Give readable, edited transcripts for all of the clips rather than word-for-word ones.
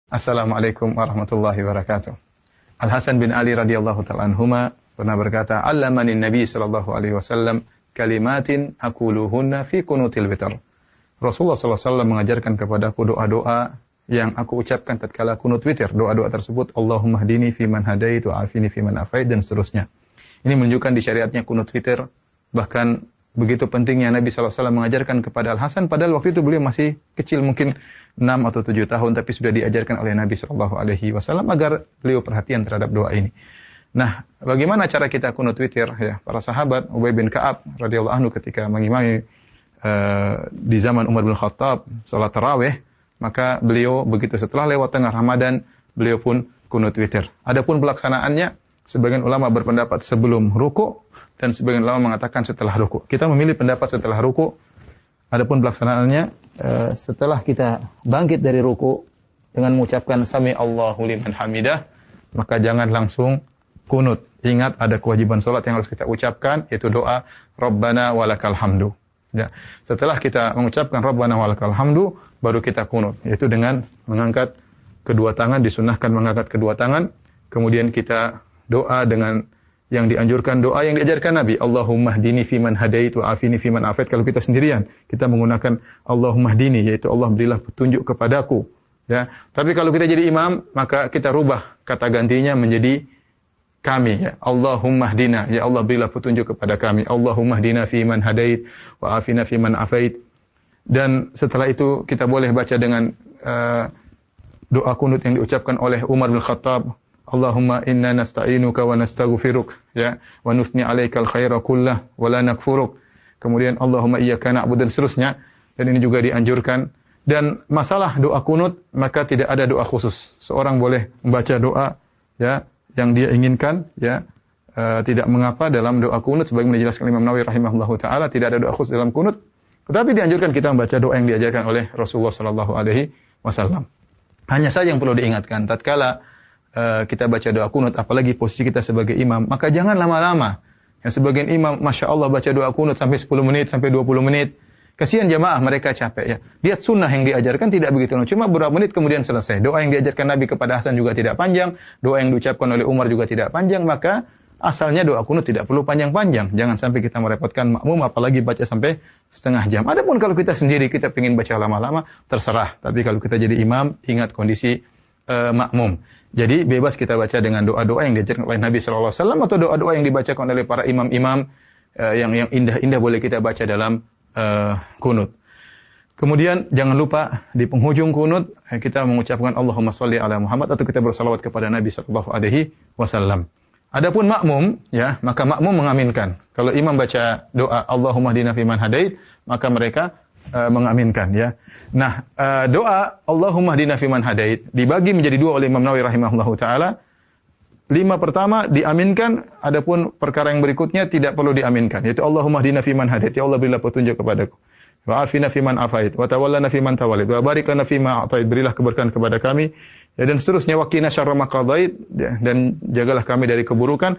Assalamualaikum warahmatullahi wabarakatuh. Al Hasan bin Ali radhiyallahu ta'ala anhuma pernah berkata, "Allamani Nabi sallallahu alaihi wasallam kalimatin aquluhunna fi qunutil witr." Rasulullah sallallahu alaihi wasallam mengajarkan kepadaku doa-doa yang aku ucapkan tatkala kunut witir. Doa-doa tersebut, Allahumma hdini fi man hadait wa afini fi man afait, dan seterusnya. Ini menunjukkan di syariatnya kunut witir. Bahkan begitu pentingnya Nabi sallallahu alaihi wasallam mengajarkan kepada Al Hasan, padahal waktu itu beliau masih kecil, mungkin 6 atau 7 tahun, tapi sudah diajarkan oleh Nabi sallallahu alaihi wasallam agar beliau perhatian terhadap doa ini. Nah, bagaimana cara kita kunut witir ya? Para sahabat, Ubay bin Ka'ab radhiyallahu anhu ketika mengimami di zaman Umar bin Khattab salat tarawih, maka beliau begitu setelah lewat tengah Ramadan, beliau pun kunut witir. Adapun pelaksanaannya, sebagian ulama berpendapat sebelum ruku dan sebagian ulama mengatakan setelah ruku. Kita memilih pendapat setelah ruku. Adapun pelaksanaannya setelah kita bangkit dari ruku dengan mengucapkan sami Allahu liman hamidah, maka jangan langsung kunut. Ingat ada kewajiban salat yang harus kita ucapkan, yaitu doa Rabbana walakal hamdu. Ya. Setelah kita mengucapkan Rabbana walakal hamdu, baru kita kunut, yaitu dengan mengangkat kedua tangan, disunahkan mengangkat kedua tangan, kemudian kita doa dengan yang dianjurkan, doa yang diajarkan Nabi, Allahumma hdini fiman hadait wa afini fiman afait. Kalau kita sendirian, kita menggunakan Allahumma hdini, yaitu Allah berilah petunjuk kepadaku. Ya. Tapi kalau kita jadi imam, maka kita rubah kata gantinya menjadi kami, ya. Allahumma hdina, ya Allah berilah petunjuk kepada kami. Allahumma hdina fiman hadait wa afina fiman afait. Dan setelah itu kita boleh baca dengan doa kunut yang diucapkan oleh Umar bin Khattab, Allahumma inna nasta'inuka wa nastaghfiruk, ya, wa nuthni 'alaikal khaira kullah wa la nakfuruk. Kemudian Allahumma iyyaka na'budu, dan seterusnya. Dan ini juga dianjurkan. Dan masalah doa kunut, maka tidak ada doa khusus. Seorang boleh membaca doa ya yang dia inginkan, ya. Tidak mengapa dalam doa kunut, sebagaimana dijelaskan Imam Nawawi rahimahullahu taala, tidak ada doa khusus dalam kunut. Tetapi dianjurkan kita membaca doa yang diajarkan oleh Rasulullah sallallahu alaihi wasallam. Hanya saja yang perlu diingatkan, tatkala kita baca doa kunut, apalagi posisi kita sebagai imam, maka jangan lama-lama. Yang sebagian imam, Masya Allah, baca doa kunut sampai 10 menit, sampai 20 menit. Kasihan jamaah, mereka capek ya. Lihat sunnah yang diajarkan tidak begitu. Cuma beberapa menit kemudian selesai. Doa yang diajarkan Nabi kepada Hasan juga tidak panjang. Doa yang diucapkan oleh Umar juga tidak panjang. Maka asalnya doa kunut tidak perlu panjang-panjang. Jangan sampai kita merepotkan makmum, apalagi baca sampai setengah jam. Adapun kalau kita sendiri, kita ingin baca lama-lama, terserah. Tapi kalau kita jadi imam, ingat kondisi makmum. Jadi bebas kita baca dengan doa-doa yang diajarkan oleh Nabi sallallahu alaihi wasallam, atau doa-doa yang dibacakan oleh para imam-imam yang indah-indah boleh kita baca dalam kunut. Kemudian jangan lupa di penghujung kunut kita mengucapkan Allahumma shalli ala Muhammad, atau kita bersalawat kepada Nabi sallallahu alaihi wasallam. Adapun makmum, ya, maka makmum mengaminkan. Kalau imam baca doa Allahumma hdina fiman hadait, maka mereka mengaminkan, ya. Nah, doa Allahumma hdina fiman hadait dibagi menjadi 2 oleh Imam Nawawi rahimahullahu taala. 5 pertama diaminkan, adapun perkara yang berikutnya tidak perlu diaminkan, yaitu Allahumma hdina fiman hadait, ya Allah berilah petunjuk kepadaku. Wa afina fiman afait, wa tawallana fiman tawallait, wa barik lana fima a'tait, berilah keberkahan kepada kami, ya, dan seterusnya, wa qina syarra ma qadait, ya, dan jagalah kami dari keburukan.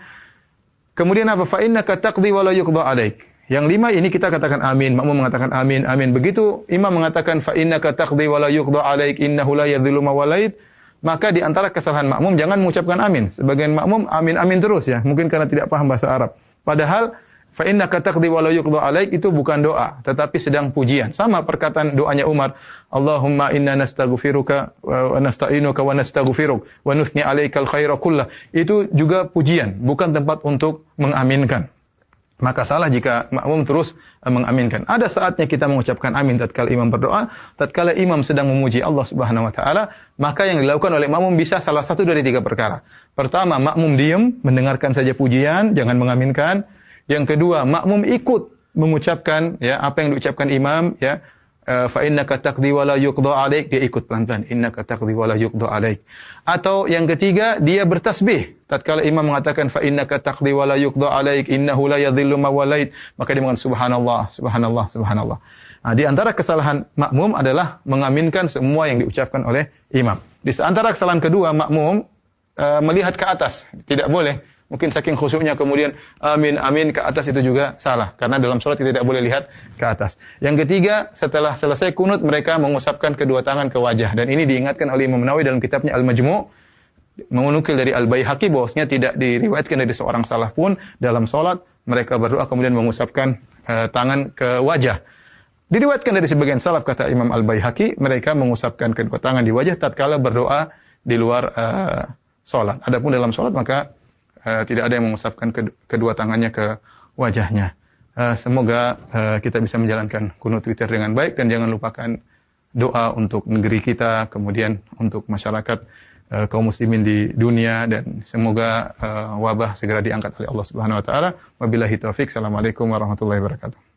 Kemudian apa? Fa innaka taqdi wa la yuqda 'alaik. Yang 5 ini kita katakan amin, makmum mengatakan amin, amin. Begitu imam mengatakan fa innaka taqdi wa la yuqda 'alaik innahu la yadhillu ma walait, maka di antara kesalahan makmum jangan mengucapkan amin. Sebagian makmum amin amin terus, ya, mungkin karena tidak paham bahasa Arab. Padahal fa innaka taqdi wa la yuqda 'alaik itu bukan doa, tetapi sedang pujian. Sama perkataan doanya Umar, Allahumma inna nastaghfiruka wa nasta'inuka wa nastaghfiruk wa nuthni 'alaikal khaira kullah. Itu juga pujian, bukan tempat untuk mengaminkan. Maka salah jika makmum terus mengaminkan. Ada saatnya kita mengucapkan amin tatkala imam berdoa, tatkala imam sedang memuji Allah Subhanahu wa taala, maka yang dilakukan oleh makmum bisa salah satu dari 3 perkara. Pertama, makmum diam, mendengarkan saja pujian, jangan mengaminkan. Yang kedua, makmum ikut mengucapkan, ya, apa yang diucapkan imam, ya. Fa innaka taqdi wa la yuqda 'alaik, dia ikut pelan-pelan, innaka taqdi wa la yuqda 'alaik. Atau yang ketiga, dia bertasbih tatkala imam mengatakan fa innaka taqdi wa la yuqda 'alaik innahu la yadhillu ma walait, maka dia mengatakan subhanallah subhanallah subhanallah. Nah, di antara kesalahan makmum adalah mengaminkan semua yang diucapkan oleh imam. Di antara kesalahan kedua, makmum melihat ke atas, tidak boleh mungkin saking khusyuknya kemudian amin amin ke atas, itu juga salah karena dalam salat kita tidak boleh lihat ke atas. Yang ketiga, setelah selesai kunut mereka mengusapkan kedua tangan ke wajah, dan ini diingatkan oleh Imam Nawawi dalam kitabnya Al-Majmu', menukil dari Al-Baihaqi bahwasanya tidak diriwayatkan dari seorang salaf pun dalam salat mereka berdoa kemudian mengusapkan tangan ke wajah. Diriwayatkan dari sebagian salaf, kata Imam Al-Baihaqi, mereka mengusapkan kedua tangan di wajah tatkala berdoa di luar salat. Adapun dalam salat maka tidak ada yang mengusapkan kedua tangannya ke wajahnya. Semoga kita bisa menjalankan kunut witir dengan baik, dan jangan lupakan doa untuk negeri kita, kemudian untuk masyarakat kaum muslimin di dunia, dan semoga wabah segera diangkat oleh Allah Subhanahu wa taala. Wabillahi taufik. Assalamualaikum warahmatullahi wabarakatuh.